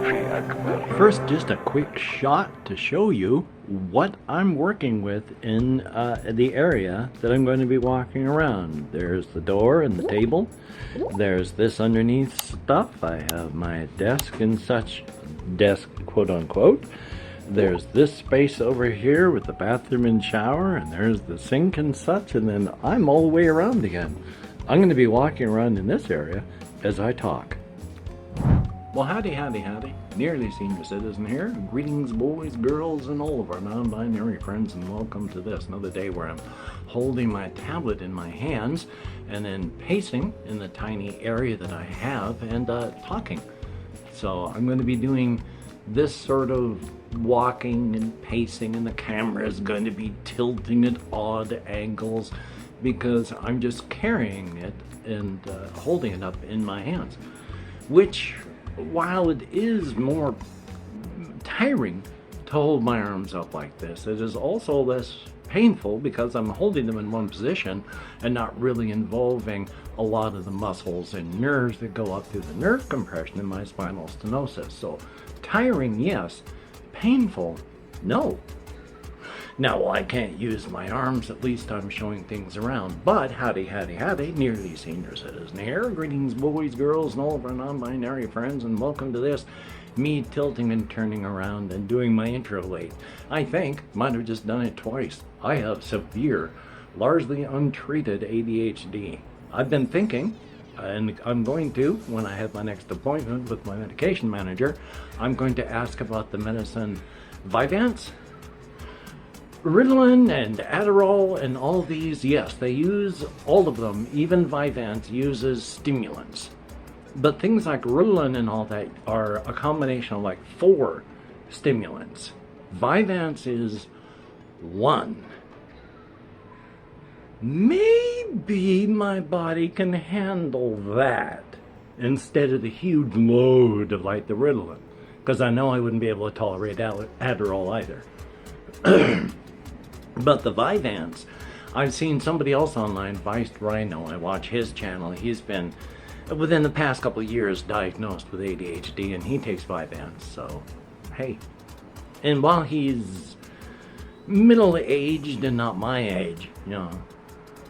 First, just a quick shot to show you what I'm working with in the area that I'm going to be walking around. There's the door and the table. There's this underneath stuff. I have my desk and such, desk quote unquote. There's this space over here with the bathroom and shower, and there's the sink and such, and then I'm all the way around again. I'm going to be walking around in this area as I talk. Well, howdy, howdy, howdy. Nearly senior citizen here. Greetings, boys, girls, and all of our non-binary friends, and welcome to this, another day where I'm holding my tablet in my hands and then pacing in the tiny area that I have and talking. So I'm going to be doing this sort of walking and pacing, and the camera is going to be tilting at odd angles because I'm just carrying it and holding it up in my hands, which, while it is more tiring to hold my arms up like this, it is also less painful because I'm holding them in one position and not really involving a lot of the muscles and nerves that go up through the nerve compression in my spinal stenosis. So tiring, yes. Painful, no. Now, I can't use my arms, at least I'm showing things around. But howdy, howdy, howdy, nearly senior citizen here. Greetings, boys, girls, and all of our non-binary friends, and welcome to this, me tilting and turning around and doing my intro late. I think, might have just done it twice. I have severe, largely untreated ADHD. I've been thinking, and I'm going to, when I have my next appointment with my medication manager, I'm going to ask about the medicine Vyvanse, Ritalin, and Adderall, and all these. Yes, they use all of them. Even Vyvanse uses stimulants. But things like Ritalin and all that are a combination of like 4 stimulants. Vyvanse is 1. Maybe my body can handle that instead of the huge load of like the Ritalin, because I know I wouldn't be able to tolerate Adderall either. But the Vyvanse, I've seen somebody else online, Viced Rhino, I watch his channel. He's been, within the past couple of years, diagnosed with ADHD, and he takes Vyvanse, so hey. And while he's middle-aged and not my age, you know,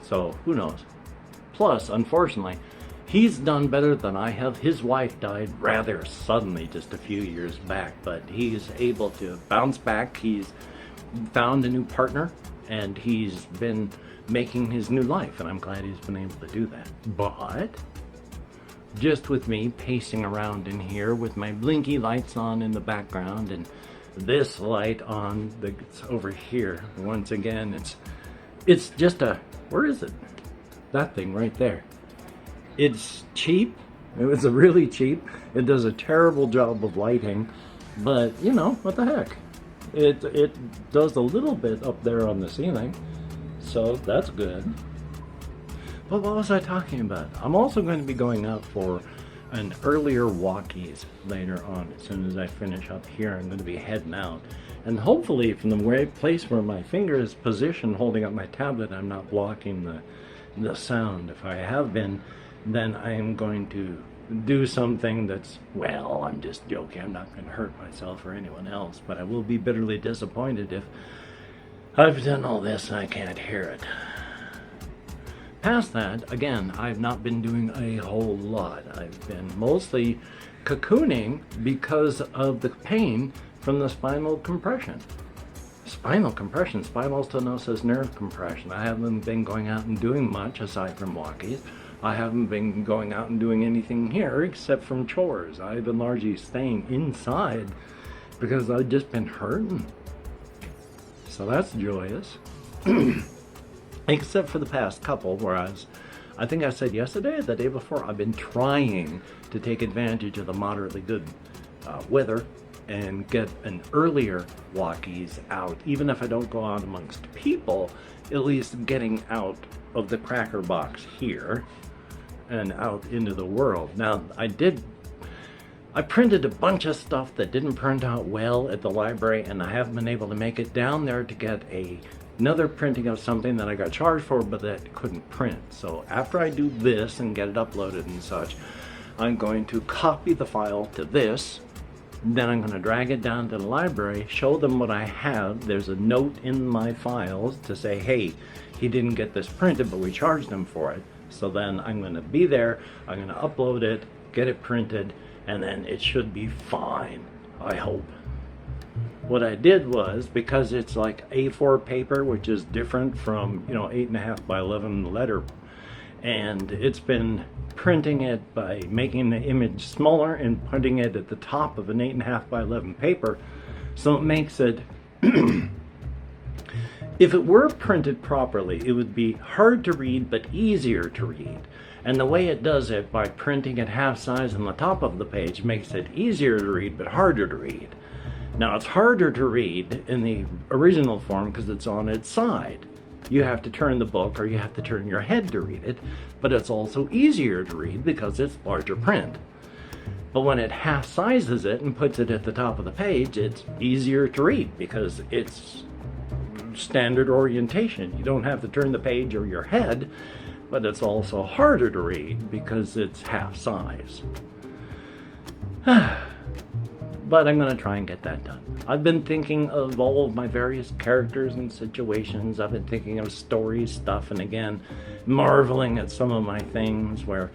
so who knows. Plus, unfortunately, he's done better than I have. His wife died rather suddenly just a few years back, but he's able to bounce back. He's found a new partner, and he's been making his new life, and I'm glad he's been able to do that. But just with me pacing around in here with my blinky lights on in the background and this light on that's over here, once again, it's just a, where is it? That thing right there. It's cheap. It was a really cheap. It does a terrible job of lighting, but you know, what the heck? It does a little bit up there on the ceiling, so that's good. But what was I talking about? I'm also going to be going out for an earlier Walkies later on. As soon as I finish up here, I'm going to be heading out. And hopefully from the place where my finger is positioned holding up my tablet, I'm not blocking the sound. If I have been, then I am going to do something that's, well, I'm just joking. I'm not going to hurt myself or anyone else, but I will be bitterly disappointed if I've done all this and I can't hear it. Past that, again, I've not been doing a whole lot. I've been mostly cocooning because of the pain from the spinal compression. Spinal compression, spinal stenosis, nerve compression. I haven't been going out and doing much aside from Walkies. I haven't been going out and doing anything here except from chores. I've been largely staying inside because I've just been hurting. So that's joyous. Except for the past couple where I think I said yesterday or the day before, I've been trying to take advantage of the moderately good weather and get an earlier Walkies out. Even if I don't go out amongst people, at least getting out of the cracker box here and out into the world. Now, I printed a bunch of stuff that didn't print out well at the library, and I haven't been able to make it down there to get another printing of something that I got charged for, but that couldn't print. So after I do this and get it uploaded and such, I'm going to copy the file to this, Then I'm going to drag it down to the library, show them what I have. There's a note in my files to say, hey, he didn't get this printed, but we charged him for it. So then I'm going to be there, I'm going to upload it, get it printed, and then it should be fine, I hope. What I did was, because it's like A4 paper, which is different from, 8.5 by 11 letter, and it's been printing it by making the image smaller and putting it at the top of an 8.5 by 11 paper, so it makes it if it were printed properly, it would be hard to read but easier to read. And the way it does it by printing it half size on the top of the page makes it easier to read but harder to read. Now, it's harder to read in the original form because it's on its side. You have to turn the book or you have to turn your head to read it, but it's also easier to read because it's larger print. But when it half sizes it and puts it at the top of the page, it's easier to read because it's standard orientation. You don't have to turn the page or your head, but it's also harder to read because it's half size. But I'm going to try and get that done. I've been thinking of all of my various characters and situations. I've been thinking of story stuff, and again, marveling at some of my things where,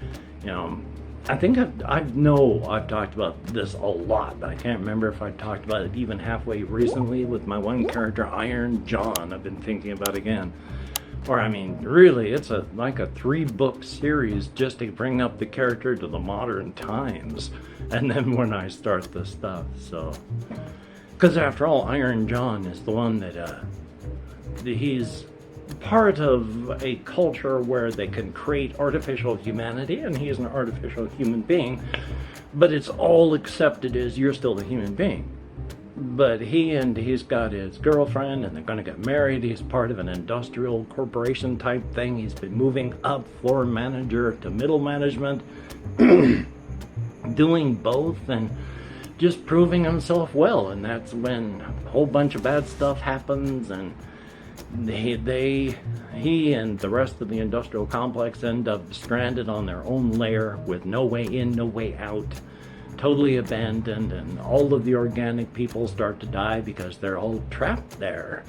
I think I've talked about this a lot, but I can't remember if I've talked about it even halfway recently with my one character, Iron John. I've been thinking about again. Or, really, it's like a 3-book series just to bring up the character to the modern times. And then when I start the stuff, so. Because after all, Iron John is the one that, he's part of a culture where they can create artificial humanity, and he is an artificial human being, but it's all accepted as you're still a human being. But he's got his girlfriend, and they're going to get married. He's part of an industrial corporation type thing. He's been moving up floor manager to middle management, doing both and just proving himself well. And that's when a whole bunch of bad stuff happens, and he and the rest of the industrial complex end up stranded on their own lair with no way in, no way out, totally abandoned, and all of the organic people start to die because they're all trapped there.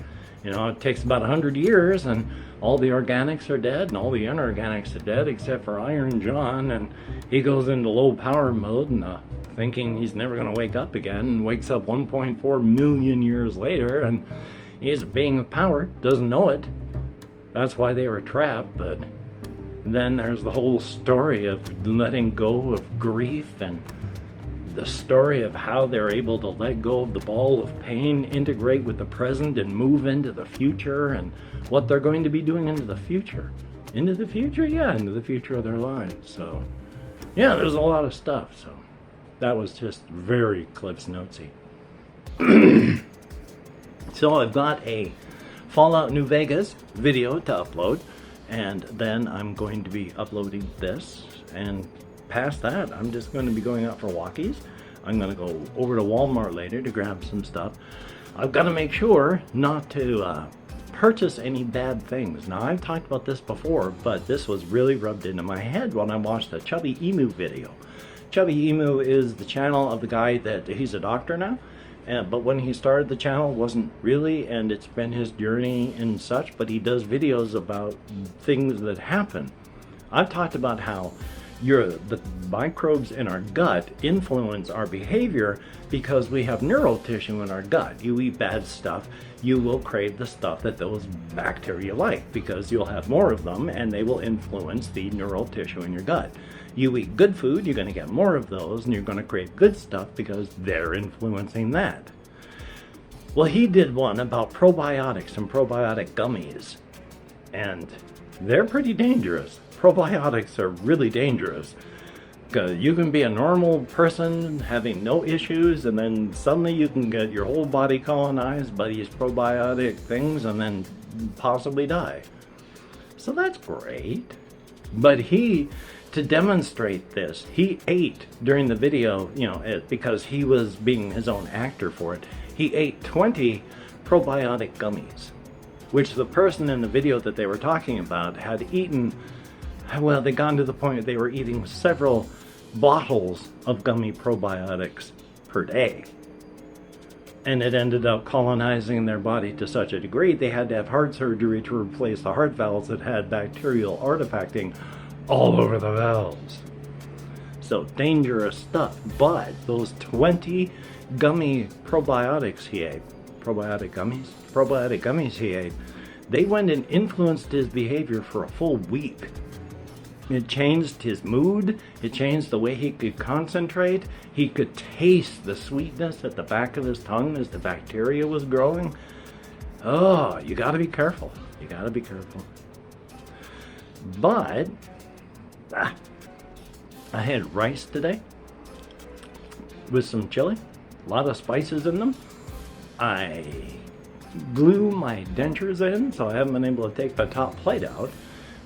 It takes about 100 years, and all the organics are dead, and all the inorganics are dead, except for Iron John, and he goes into low power mode, and thinking he's never going to wake up again, and wakes up 1.4 million years later, and he's a being of power, doesn't know it. That's why they were trapped. But then there's the whole story of letting go of grief, and the story of how they're able to let go of the ball of pain, integrate with the present, and move into the future, and what they're going to be doing into the future. Into the future? Yeah, into the future of their lives. So, yeah, there's a lot of stuff. So, that was just very Cliff's Notesy. So, I've got a Fallout New Vegas video to upload, and then I'm going to be uploading this, and past that, I'm just going to be going out for walkies. I'm going to go over to Walmart later to grab some stuff. I've got to make sure not to purchase any bad things. Now, I've talked about this before, but this was really rubbed into my head when I watched a Chubby Emu video. Chubby Emu is the channel of the guy that, he's a doctor now, but when he started the channel, wasn't really, and it's been his journey and such, but he does videos about things that happen. I've talked about how the microbes in our gut influence our behavior because we have neural tissue in our gut. You eat bad stuff, you will crave the stuff that those bacteria like because you'll have more of them and they will influence the neural tissue in your gut. You eat good food, you're going to get more of those, and you're going to crave good stuff because they're influencing that. Well, he did one about probiotics and probiotic gummies, and they're pretty dangerous. Probiotics are really dangerous because you can be a normal person having no issues, and then suddenly you can get your whole body colonized by these probiotic things and then possibly die. So that's great. But to demonstrate this, he ate during the video, because he was being his own actor for it, he ate 20 probiotic gummies, which the person in the video that they were talking about had eaten. Well, they'd gone to the point that they were eating several bottles of gummy probiotics per day. And it ended up colonizing their body to such a degree they had to have heart surgery to replace the heart valves that had bacterial artifacting all over the valves. So dangerous stuff. But those 20 gummy probiotic gummies he ate, they went and influenced his behavior for a full week. It changed his mood. It changed the way he could concentrate. He could taste the sweetness at the back of his tongue as the bacteria was growing. Oh, you gotta be careful. You gotta be careful. But I had rice today with some chili, a lot of spices in them. I glue my dentures in, so I haven't been able to take the top plate out,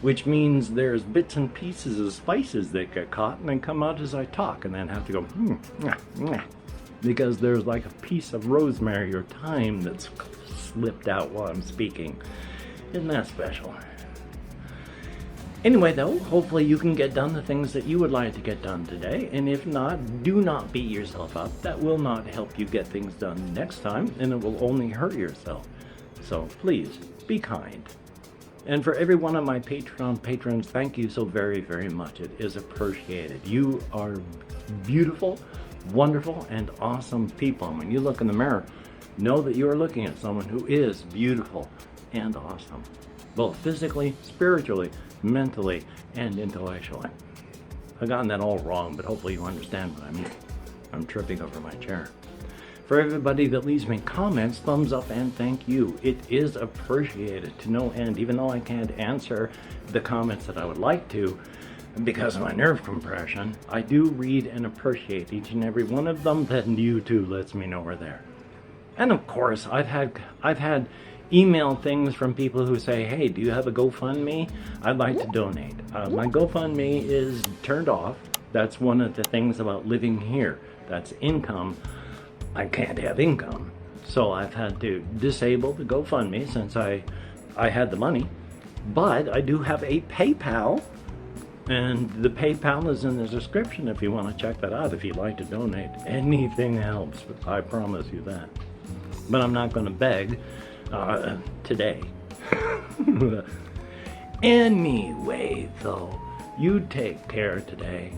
which means there's bits and pieces of spices that get caught and then come out as I talk and then have to go, because there's like a piece of rosemary or thyme that's slipped out while I'm speaking. Isn't that special? Anyway, though, hopefully you can get done the things that you would like to get done today, and if not, do not beat yourself up. That will not help you get things done next time, and it will only hurt yourself. So please, be kind. And for every one of my Patreon patrons, thank you so very, very much. It is appreciated. You are beautiful, wonderful, and awesome people. And when you look in the mirror, know that you are looking at someone who is beautiful and awesome, both physically, spiritually, mentally, and intellectually. I've gotten that all wrong, but hopefully you understand what I mean. I'm tripping over my chair. For everybody that leaves me comments, thumbs up and thank you. It is appreciated to no end, even though I can't answer the comments that I would like to because of my nerve compression. I do read and appreciate each and every one of them, then YouTube lets me know we're there. And of course, I've had email things from people who say, hey, do you have a GoFundMe? I'd like to donate. My GoFundMe is turned off. That's one of the things about living here. That's income. I can't have income. So I've had to disable the GoFundMe since I had the money. But I do have a PayPal, and the PayPal is in the description if you want to check that out if you'd like to donate. Anything helps, I promise you that. But I'm not going to beg today. Anyway, though, you take care today.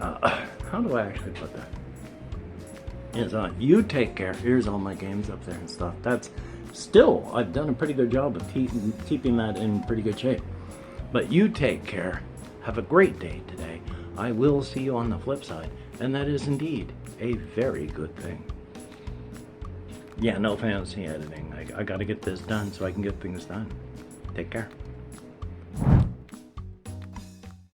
How do I actually put that? It's on. You take care. Here's all my games up there and stuff. That's still, I've done a pretty good job of keeping that in pretty good shape. But you take care. Have a great day today. I will see you on the flip side. And that is indeed a very good thing. Yeah, no fancy editing. I got to get this done so I can get things done. Take care.